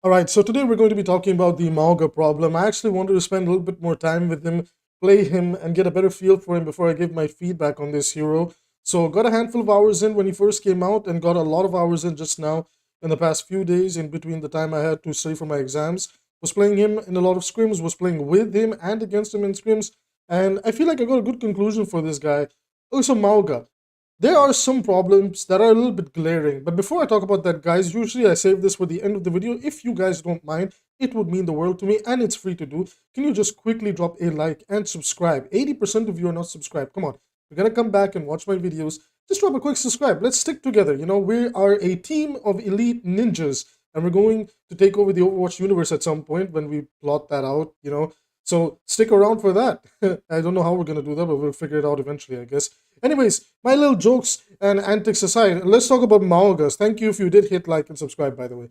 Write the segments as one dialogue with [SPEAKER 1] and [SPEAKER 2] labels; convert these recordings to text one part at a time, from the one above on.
[SPEAKER 1] All right, so today we're going to be talking about the Mauga problem. I actually wanted to spend a little bit more time with him, play him, and get a better feel for him before I give my feedback on this hero. So got a handful of hours in when he first came out and got a lot of hours in just now in the past few days in between the time I had to study for my exams. Was playing him in a lot of scrims, was playing with him and against him in scrims, and I feel like I got a good conclusion for this guy. Also, Mauga. There are some problems that are a little bit glaring, but before I talk about that, guys, usually I save this for the end of the video. If you guys don't mind, it would mean the world to me, and it's free to do. Can you just quickly drop a like and subscribe? 80% of you are not subscribed. Come on, we're gonna come back and watch my videos. Just drop a quick subscribe. Let's stick together. You know, we are a team of elite ninjas, and we're going to take over the Overwatch universe at some point when we plot that out, you know. So stick around for that. I don't know how we're gonna do that, but we'll figure it out eventually, I guess. Anyways, my little jokes and antics aside, let's talk about Mauga's. Thank you if you did hit like and subscribe, by the way.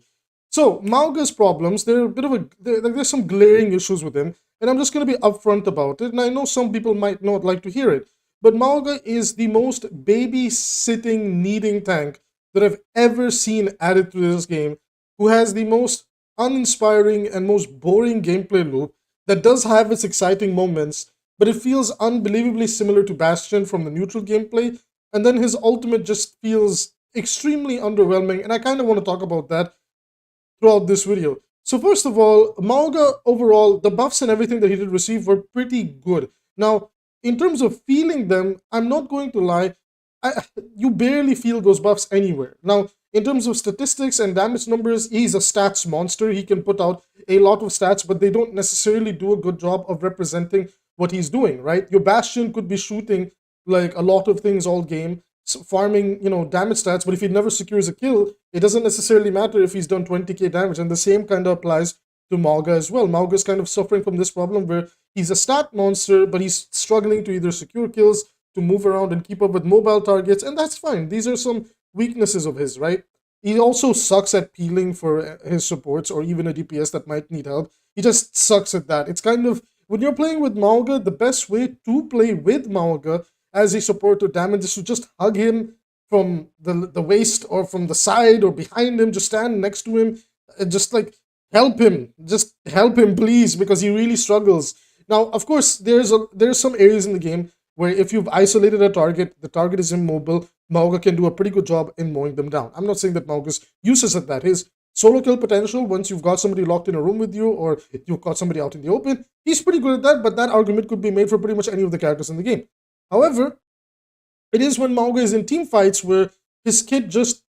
[SPEAKER 1] So, Mauga's problems, they're a bit of a, there's some glaring issues with him, and I'm just going to be upfront about it, and I know some people might not like to hear it, but Mauga is the most babysitting needing tank that I've ever seen added to this game, who has the most uninspiring and most boring gameplay loop that does have its exciting moments, but it feels unbelievably similar to Bastion from the neutral gameplay, and then his ultimate just feels extremely underwhelming, and I kind of want to talk about that throughout this video. So first of all, Mauga overall, the buffs and everything that he did receive were pretty good. Now, in terms of feeling them, I'm not going to lie, you barely feel those buffs anywhere. Now, in terms of statistics and damage numbers, he's a stats monster. He can put out a lot of stats, but they don't necessarily do a good job of representing what he's doing, right? Your Bastion could be shooting like a lot of things all game, farming, you know, damage stats, but if he never secures a kill, it doesn't necessarily matter if he's done 20k damage, and the same kind of applies to Mauga as well. Mauga is kind of suffering from this problem where he's a stat monster, but he's struggling to either secure kills, to move around and keep up with mobile targets, and that's fine. These are some weaknesses of his, right? He also sucks at peeling for his supports or even a DPS that might need help. He just sucks at that. It's kind of, when you're playing with Mauga, the best way to play with Mauga as a support to damage is to just hug him from the waist or from the side or behind him, just stand next to him, and just like help him. Just help him, please, because he really struggles. Now, of course, there's some areas in the game where if you've isolated a target, the target is immobile, Mauga can do a pretty good job in mowing them down. I'm not saying that Mauga's useless at that. His solo kill potential, once you've got somebody locked in a room with you or you've got somebody out in the open, he's pretty good at that, but that argument could be made for pretty much any of the characters in the game. However, it is when Mauga is in team fights where his kit just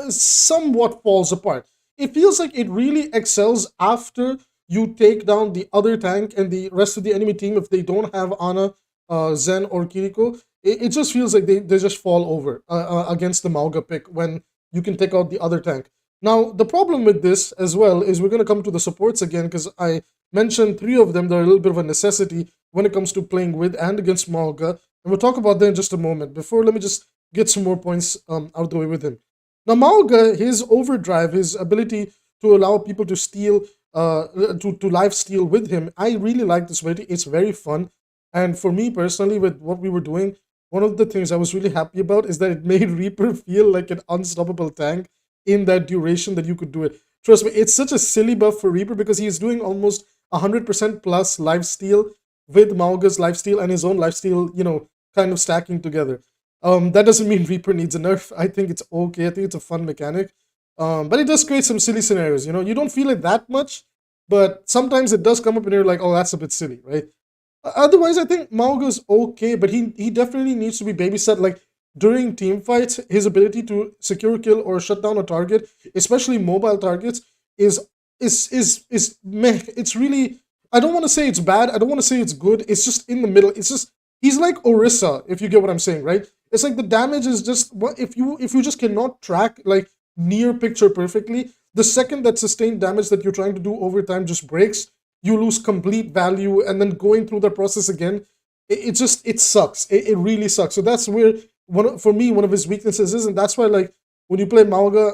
[SPEAKER 1] somewhat falls apart. It feels like it really excels after you take down the other tank and the rest of the enemy team if they don't have Ana, Zen, or Kiriko. It just feels like they just fall over against the Mauga pick when you can take out the other tank. Now, the problem with this as well is we're going to come to the supports again because I mentioned 3 of them that are a little bit of a necessity when it comes to playing with and against Mauga. And we'll talk about that in just a moment. Before, let me just get some more points out of the way with him. Now, Mauga, his overdrive, his ability to allow people to steal, to live steal with him, I really like this ability. It's very fun. And for me personally, with what we were doing, one of the things I was really happy about is that it made Reaper feel like an unstoppable tank in that duration that you could do it. Trust me, it's such a silly buff for Reaper because he's doing almost 100% plus lifesteal with Mauga's lifesteal and his own lifesteal, you know, kind of stacking together. That doesn't mean Reaper needs a nerf. I think it's okay. I think it's a fun mechanic. But it does create some silly scenarios, you know. You don't feel it that much, but sometimes it does come up and you're like, oh, that's a bit silly, right? Otherwise, I think Mauga's okay, but he definitely needs to be babysat. Like, during team fights, his ability to secure kill or shut down a target, especially mobile targets, is meh. It's really, I don't want to say it's bad, I don't want to say it's good, it's just in the middle. It's just, he's like Orisa, if you get what I'm saying, right? It's like the damage is just, if you just cannot track like near picture perfectly, the second that sustained damage that you're trying to do over time just breaks, you lose complete value, and then going through the process again, it sucks. It really sucks. So that's where for me one of his weaknesses is, and that's why, like, when you play Mauga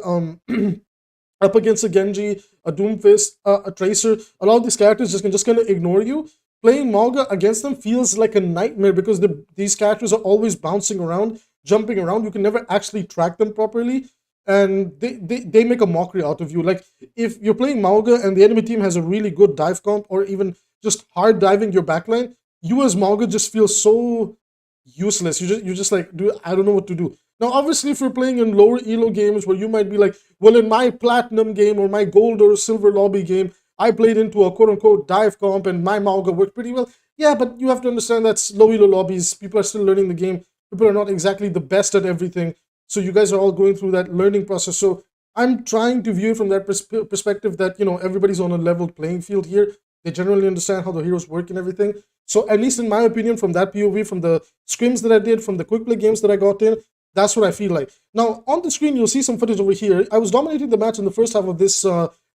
[SPEAKER 1] up against a Genji, a Doomfist, a Tracer, a lot of these characters just kind of ignore you. Playing Mauga against them feels like a nightmare because these characters are always bouncing around, jumping around. You can never actually track them properly. and they make a mockery out of you. Like, if you're playing Mauga and the enemy team has a really good dive comp, or even just hard diving your backline, you as Mauga just feel so useless. You just like, dude, I don't know what to do. Now, obviously, if you're playing in lower elo games where you might be like, well, in my platinum game or my gold or silver lobby game, I played into a quote unquote dive comp and my Mauga worked pretty well. Yeah, but you have to understand that's low elo lobbies. People are still learning the game. People are not exactly the best at everything. So you guys are all going through that learning process. So I'm trying to view it from that perspective that, everybody's on a level playing field here. They generally understand how the heroes work and everything. So at least in my opinion, from that POV, from the scrims that I did, from the quick play games that I got in, that's what I feel like. Now, on the screen, you'll see some footage over here. I was dominating the match in the first half of this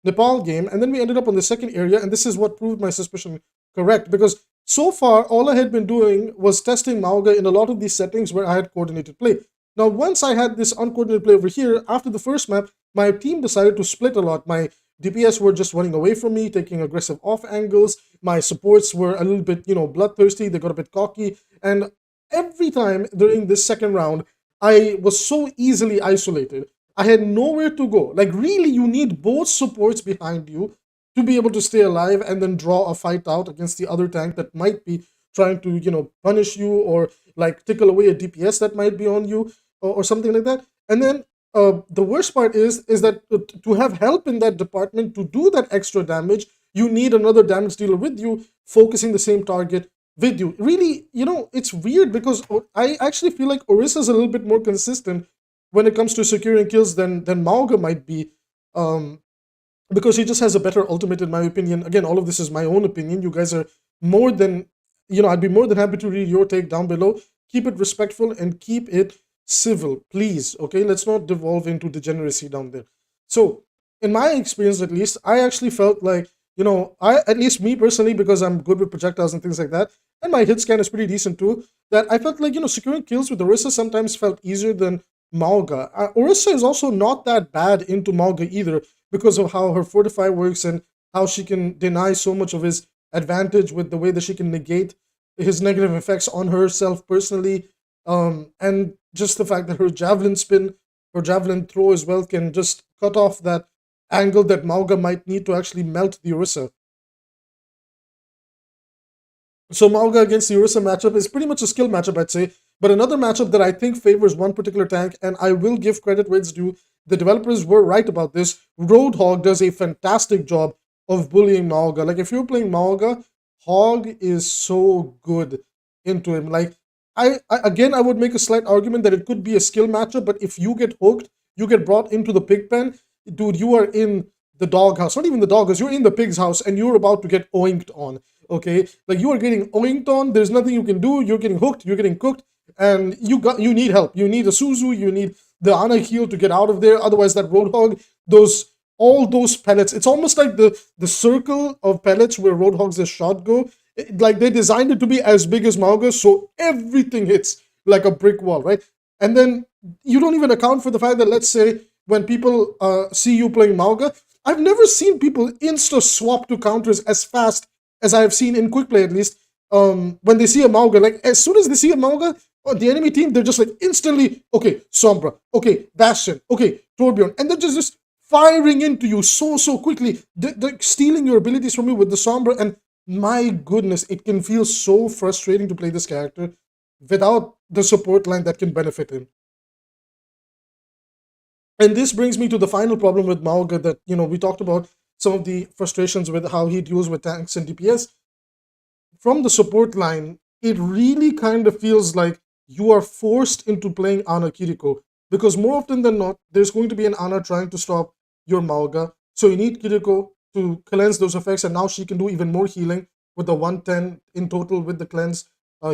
[SPEAKER 1] Nepal game, and then we ended up on the second area, and this is what proved my suspicion correct, because so far, all I had been doing was testing Mauga in a lot of these settings where I had coordinated play. Now, once I had this uncoordinated play over here, after the first map, my team decided to split a lot. My DPS were just running away from me, taking aggressive off angles. My supports were a little bit, bloodthirsty. They got a bit cocky. And every time during this second round, I was so easily isolated. I had nowhere to go. Like, really, you need both supports behind you to be able to stay alive and then draw a fight out against the other tank that might be trying to, punish you, or like tickle away a DPS that might be on you, or something like that. And then the worst part is that to have help in that department to do that extra damage, you need another damage dealer with you, focusing the same target with you. Really, it's weird because I actually feel like Orisa's a little bit more consistent when it comes to securing kills than Mauga might be. Because he just has a better ultimate, in my opinion. Again, all of this is my own opinion. You guys are more than, I'd be more than happy to read your take down below. Keep it respectful and keep it civil, please. Okay, let's not devolve into degeneracy down there. So, in my experience at least, I actually felt like, at least me personally, because I'm good with projectiles and things like that, and my hit scan is pretty decent too, that I felt like, securing kills with Orisa sometimes felt easier than Mauga. Orisa is also not that bad into Mauga either, because of how her Fortify works and how she can deny so much of his advantage with the way that she can negate his negative effects on herself personally. And just the fact that her javelin spin, her javelin throw as well, can just cut off that angle that Mauga might need to actually melt the Orisa. So Mauga against the Orisa matchup is pretty much a skill matchup, I'd say. But another matchup that I think favors one particular tank, and I will give credit where it's due, the developers were right about this. Roadhog does a fantastic job of bullying Mauga. Like, if you're playing Mauga, Hog is so good into him. Like, I would make a slight argument that it could be a skill matchup, but if you get hooked, you get brought into the pig pen, dude, you are in the doghouse. Not even the doghouse, you're in the pig's house, and you're about to get oinked on. Okay, like, you are getting oinked on. There's nothing you can do. You're getting hooked. You're getting cooked, and you need help. You need a Suzu. You need the Ana heal to get out of there. Otherwise, that Roadhog, all those pellets. It's almost like the circle of pellets where Roadhog's shot go. Like, they designed it to be as big as Mauga, so everything hits like a brick wall, right? And then you don't even account for the fact that, let's say, when people see you playing Mauga, I've never seen people insta swap to counters as fast as I have seen in quick play, at least. When they see a Mauga, like, as soon as they see a Mauga on the enemy team, they're just like instantly, okay, Sombra, okay, Bastion, okay, Torbjorn, and they're just firing into you so quickly. They're stealing your abilities from you with the Sombra, and my goodness, it can feel so frustrating to play this character without the support line that can benefit him. And this brings me to the final problem with Mauga that, we talked about some of the frustrations with how he deals with tanks and DPS. From the support line, it really kind of feels like you are forced into playing Ana Kiriko, because more often than not, there's going to be an Ana trying to stop your Mauga. So you need Kiriko to cleanse those effects, and now she can do even more healing with the 110 in total with the cleanse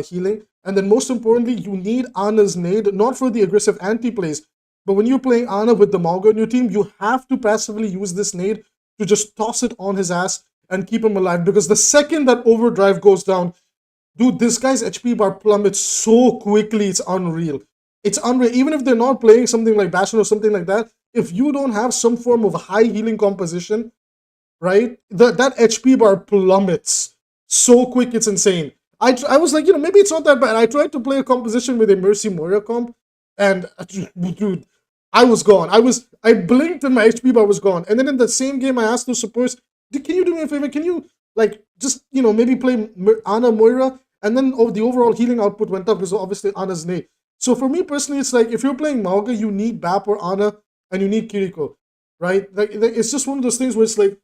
[SPEAKER 1] healing. And then most importantly, you need Ana's nade, not for the aggressive anti-plays, but when you're playing Ana with the Mauga on your team, you have to passively use this nade to just toss it on his ass and keep him alive, because the second that overdrive goes down, dude, this guy's HP bar plummets so quickly, it's unreal. It's unreal. Even if they're not playing something like Bastion or something like that, if you don't have some form of high healing composition, right, that HP bar plummets so quick, it's insane. I was like, maybe it's not that bad. I tried to play a composition with a Mercy Moira comp, and dude, I was gone. I blinked and my HP bar was gone. And then in the same game, I asked those supports, can you do me a favor? Can you like just maybe play Ana Moira? And then the overall healing output went up because obviously Ana's nade. So for me personally, it's like if you're playing Mauga, you need BAP or Ana, and you need Kiriko, right? Like it's just one of those things where it's like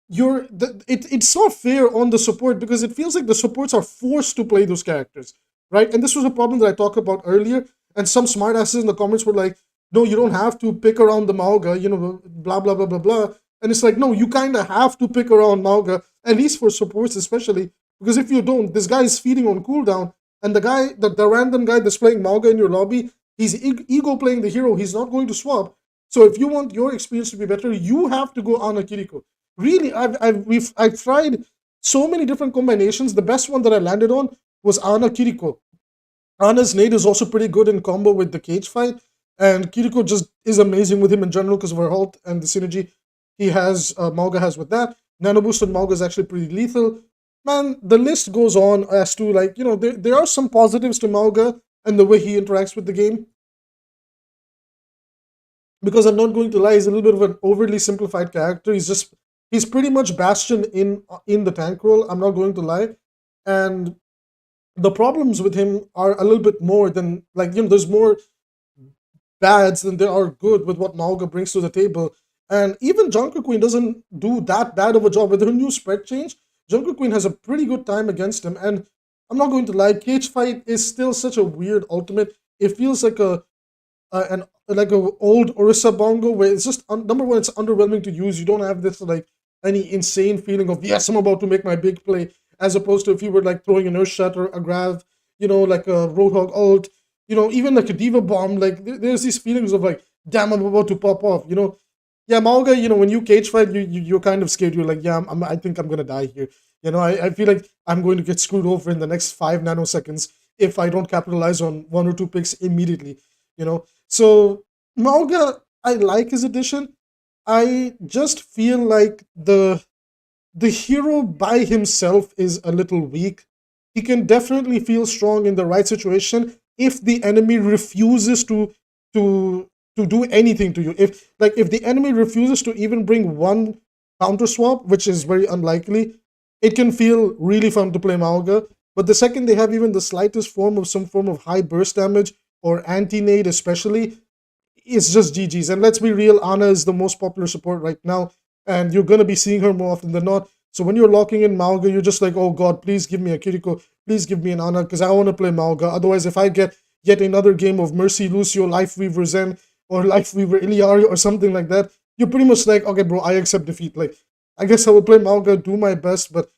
[SPEAKER 1] it's not fair on the support because it feels like the supports are forced to play those characters, right? And this was a problem that I talked about earlier. And some smartasses in the comments were like, no, you don't have to pick around the Mauga, blah blah blah blah blah. And it's like, no, you kind of have to pick around Mauga, at least for supports especially, because if you don't, this guy is feeding on cooldown, and the random guy that's playing Mauga in your lobby, he's ego playing the hero. He's not going to swap. So if you want your experience to be better, you have to go on a Kiriko. Really, I've tried so many different combinations. The best one that I landed on was Ana Kiriko. Ana's nade is also pretty good in combo with the cage fight, and Kiriko just is amazing with him in general because of her ult and the synergy Mauga has with that. Nano Boost on Mauga is actually pretty lethal. Man, the list goes on as to there are some positives to Mauga and the way he interacts with the game. Because I'm not going to lie, he's a little bit of an overly simplified character. He's pretty much Bastion in the tank role. I'm not going to lie, and the problems with him are a little bit more than there's more bads than there are good with what Mauga brings to the table. And even Junker Queen doesn't do that bad of a job with her new spread change. Junker Queen has a pretty good time against him, and I'm not going to lie, cage fight is still such a weird ultimate. It feels like a old Orisa bongo where it's just number one, it's underwhelming to use. You don't have this any insane feeling of yes, I'm about to make my big play, as opposed to if you were throwing an Earth Shatter, a Grav, like a Roadhog ult, even like a Diva Bomb. There's these feelings of damn, I'm about to pop off. Yeah, Mauga, when you cage fight, you're kind of scared. You're like, yeah, I think I'm gonna die here. I feel like I'm going to get screwed over in the next 5 nanoseconds if I don't capitalize on 1 or 2 picks immediately. So Mauga, I like his addition. I just feel like the hero by himself is a little weak. He can definitely feel strong in the right situation if the enemy refuses to do anything to you. If the enemy refuses to even bring one counter swap, which is very unlikely, it can feel really fun to play Mauga. But the second they have even the slightest form of some form of high burst damage or anti-nade especially, it's just GG's. And let's be real, Ana is the most popular support right now, and you're going to be seeing her more often than not. So when you're locking in Mauga, you're just like, oh god, please give me a Kiriko, please give me an Ana, because I want to play Mauga. Otherwise, if I get yet another game of Mercy Lucio, Life Weaver Zen, or Life Weaver Iliari or something like that, you're pretty much like, okay bro, I accept defeat. I guess I will play Mauga, do my best, but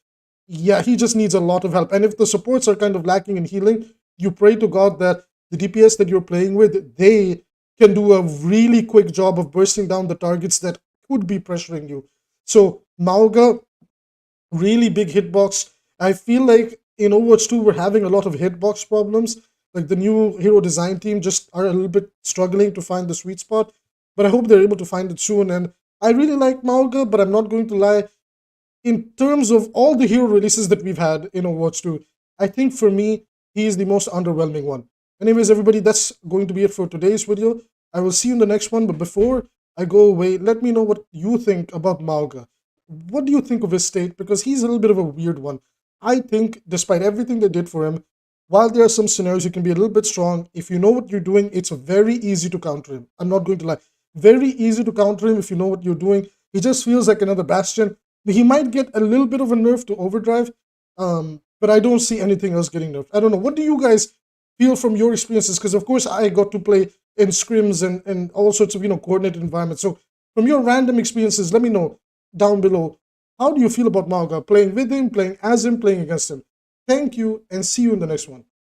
[SPEAKER 1] yeah, he just needs a lot of help. And if the supports are kind of lacking in healing, you pray to God that the DPS that you're playing with, they can do a really quick job of bursting down the targets that could be pressuring you. So Mauga, really big hitbox. I feel like in Overwatch 2, we're having a lot of hitbox problems. The new hero design team just are a little bit struggling to find the sweet spot. But I hope they're able to find it soon. And I really like Mauga, but I'm not going to lie. In terms of all the hero releases that we've had in Overwatch 2, I think for me, he is the most underwhelming one. Anyways, everybody, that's going to be it for today's video. I will see you in the next one, but before I go away, let me know what you think about Mauga. What do you think of his state? Because he's a little bit of a weird one. I think, despite everything they did for him, while there are some scenarios you can be a little bit strong, if you know what you're doing, it's very easy to counter him. I'm not going to lie. Very easy to counter him if you know what you're doing. He just feels like another Bastion. He might get a little bit of a nerf to Overdrive, but I don't see anything else getting nerfed. I don't know. What do you guys feel from your experiences? Because, of course, I got to play in scrims and all sorts of, coordinated environments. So from your random experiences, let me know down below. How do you feel about Mauga? Playing with him, playing as him, playing against him? Thank you, and see you in the next one.